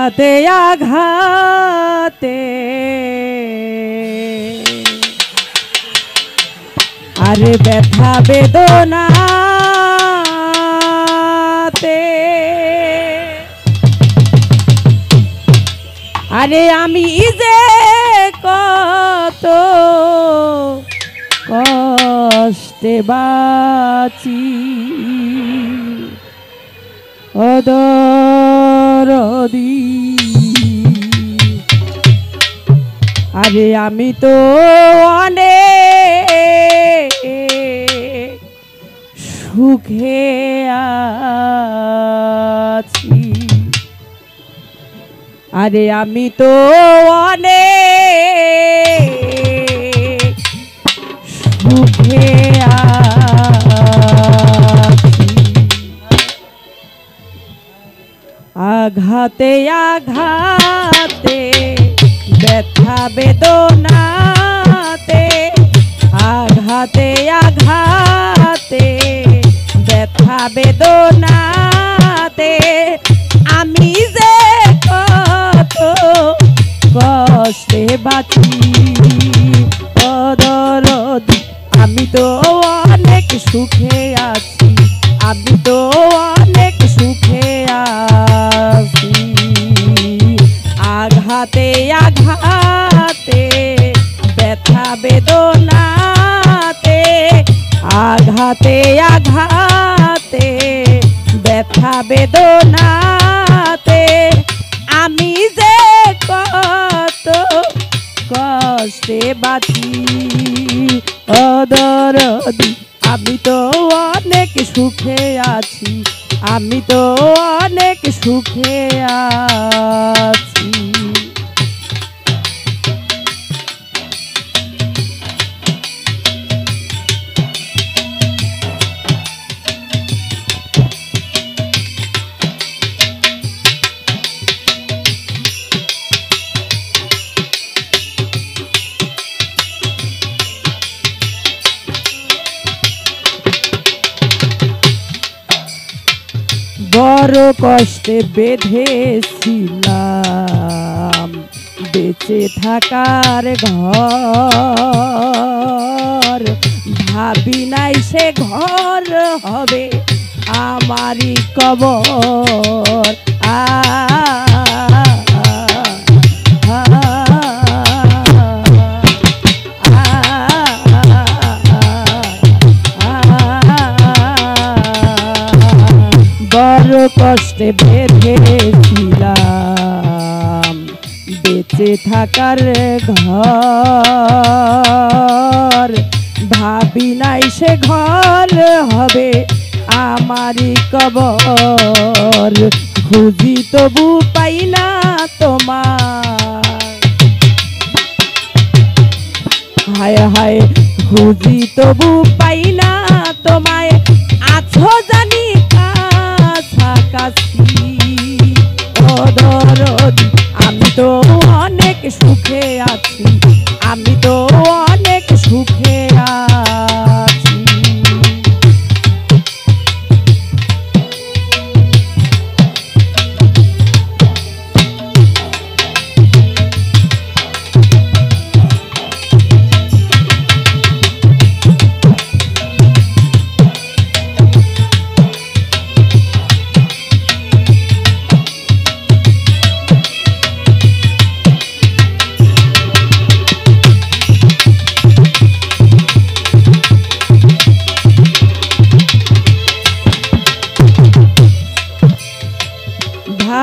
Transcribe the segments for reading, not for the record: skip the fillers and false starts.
আঘাতে আঘাতে আরে ব্যথা বেদনাতে আরে আমি যে কত কষ্টে বাঁচি ও দরদি আরে আমি তো অনেক সুখে আছি আরে আমি তো অনেক সুখে আছি আঘাতে আঘাতে ব্যথা বেদনাতে আঘাতে আঘাতে ব্যথা বেদনাতে আমি যে কত কষ্টে বাঁচি ও দরদি আমি তো অনেক সুখে আছি আমি তো অনেক সুখে আছি আঘাতে আঘাতে ব্যথা বেদনাতে আঘাতে আঘাতে ব্যথা বেদনাতে আমি যে কত কষ্টে বাঁচি ও দরদি আমি তো অনেক সুখে আছি আমি তো অনেক সুখে আছি বড় কষ্টে বেঁধেছিলাম বেঁচে থাকার ঘর ভাবি নাই সে ঘর হবে আমারই কবর বড় কষ্টে বেঁধেছিলাম বেঁচে থাকার ঘর ভাবি নাই সে ঘর হবে আমারই কবর খুঁজি তবু পাই না তোমার হায় হায় খুঁজি তবু পাই না তোমায় আছো জানি ও দরদি আমি তো অনেক সুখে আছি আমি তো অনেক সুখে আছি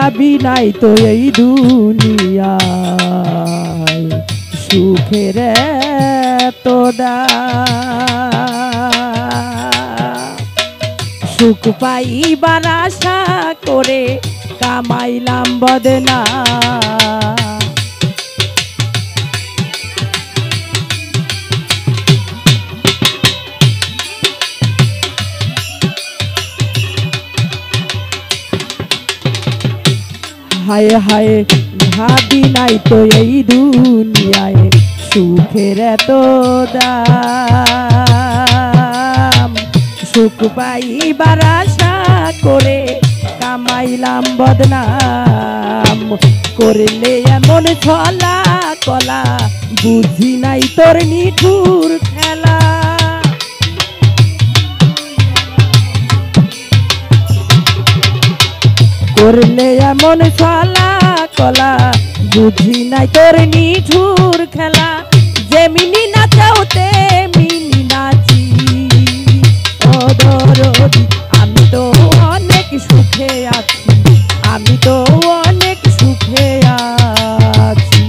ভাবি নাই তো এই দুনিয়ায় সুখের তোদা সুখ পাইবার আশা করে কামাইলাম বদনা হায় হায় ভাবি নাই তো এই দুনিয়ায় সুখের এতো দাম সুখ পাইবার আশা করে কামাইলাম বদনাম করলে এমন ছলা কলা বুঝি নাই তোর নিঠুর খেলা করলে এমন ছলা কলা বুঝি নাই তোর নিঠুর খেলা যেমিনি নাচাও তেমিনি নাচি ও দরদি আমি তো অনেক সুখে আছি আমি তো অনেক সুখে আছি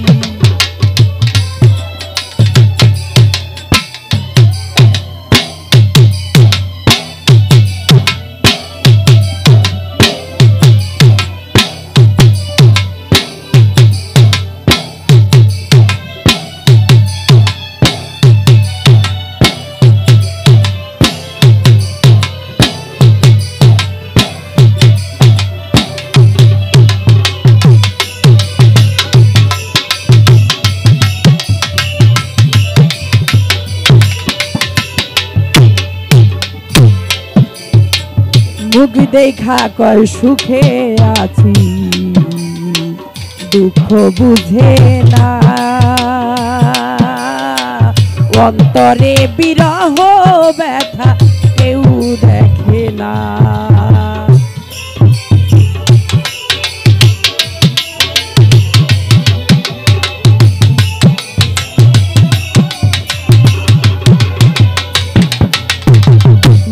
মুখ দেখা কয় সুখে আছি দুঃখ বুঝে না অন্তরে বিরহ ব্যথা কেউ দেখে না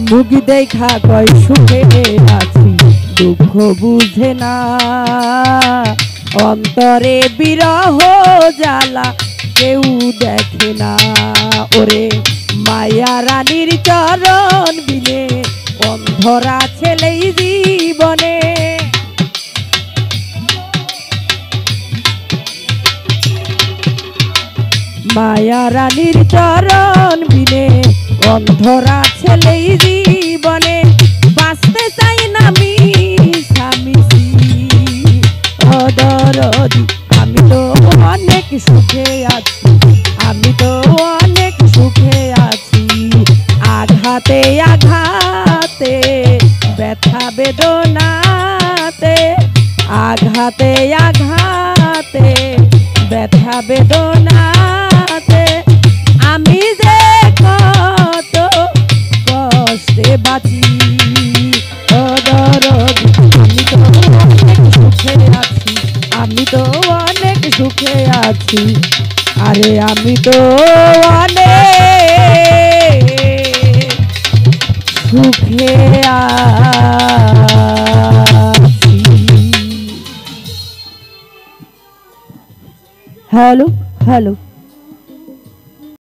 মুখ দেখা কয় সুখে আছি দুঃখ বুঝে না অন্তরে বিরহ জ্বালা কেউ দেখে না ওরে মায়া রানীর চরণ বিনে অন্ধরা ছেলেই জীবনে মায়া রানীর চরণ বিনে অন্ধরা ছেলেই জীবনে বাঁচতে চাই না আমি স্বামী ও দরদি আমি তো অনেক সুখে আছি আমি তো অনেক সুখে আছি আঘাতে আঘাতে ব্যথা বেদনাতে আঘাতে আঘাতে ব্যথা বেদনাতে আমি যে কত কষ্টে বাঁচি ও দরদি আমি তো অনেক সুখে আছি আমি তো অনেক সুখে আছি আরে আমি তো অনেক সুখে আছি হ্যালো হ্যালো